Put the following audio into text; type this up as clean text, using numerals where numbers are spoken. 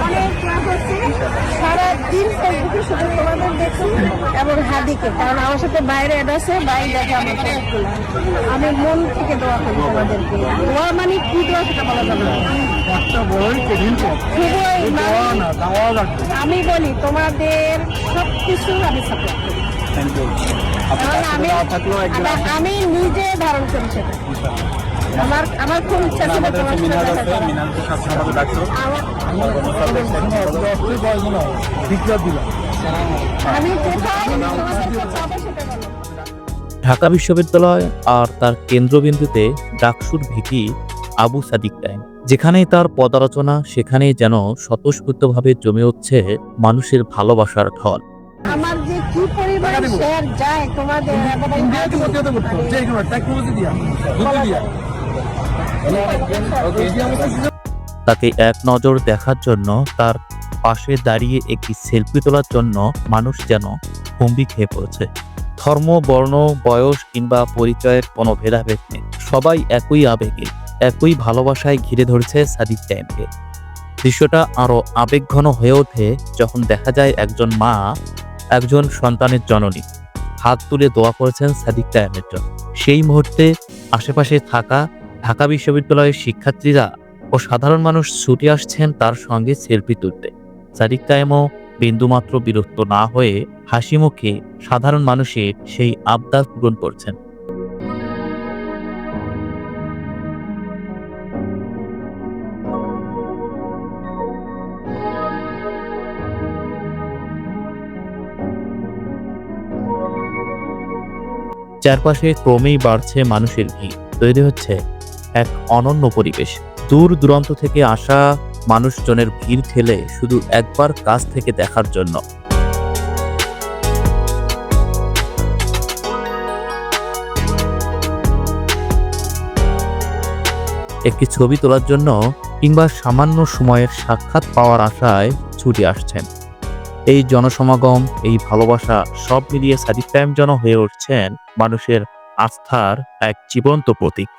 অনেক ক্লাস হচ্ছে, সারাদিন ফেসবুকে শুধু তোমাদের দেখি এবং হাদিকে, কারণ আমার সাথে বাইরে অ্যাড আছে, বাইরে দেখে আমার পোস্টগুলো। আমি মন থেকে দোয়া করি তোমাদেরকে। দোয়া মানে কি দোয়া সেটা বলা যাবে না। আমি বলি তোমাদের সবকিছু আমি সাপোর্ট করি, আমি নিজে ধারণ করি সেটা। আমার খুব ইচ্ছা ছিল আমি ঢাকা বিশ্ববিদ্যালয় আর তার কেন্দ্রবিন্দুতে ডাকসুর ভিটি আবু সাদিক টাইম, যেখানেই তার পদালোচনা সেখানেই যেন স্বতঃস্ফূর্তভাবে জমে উঠছে মানুষের ভালোবাসার ঢল। আমার যে কি পরিমাণ শেয়ার যায় তোমাদের, তাকে এক নজর দেখার জন্য, তার পাশে দাঁড়িয়ে একটি সেলফি তোলার জন্য মানুষ যেন হুমড়ি খেয়ে পড়েছে। ধর্ম, বর্ণ, বয়স কিংবা পরিচয়ের কোনো ভেদাভেদ নেই, সবাই একই আবেগে, একই ভালোবাসায় ঘিরে ধরেছে সাদিক টাইমকে। দৃশ্যটা আরো আবেগঘন হয়ে ওঠে যখন দেখা যায় একজন মা একজন সন্তানের জননী হাত তুলে দোয়া করেছেন সাদিক টাইমের জন্য। সেই মুহূর্তে আশেপাশে থাকা ঢাকা বিশ্ববিদ্যালয়ের শিক্ষার্থীরা ও সাধারণ মানুষ ছুটে আসছেন তার সঙ্গে সেলফি তুলতে। সাদিক টাইমও বিন্দুমাত্র বিরক্ত না হয়ে হাসি মুখে সাধারণ মানুষের সেই আবদার পূরণ করছেন। চারপাশে ক্রমেই বাড়ছে মানুষের ভিড়, তৈরি হচ্ছে এক অনন্য পরিবেশ। দূর দূরান্ত থেকে আসা মানুষজনের ভিড় ঠেলে শুধু একবার কাছ থেকে দেখার জন্য। একটি ছবি তোলার জন্য কিংবা সামান্য সময়ের সাক্ষাৎ পাওয়ার আশায় ছুটে আসছেন। এই জনসমাগম, এই ভালোবাসা সব মিলিয়ে সাদিক টাইম যেন হয়ে উঠছেন মানুষের আস্থার এক জীবন্ত প্রতীক।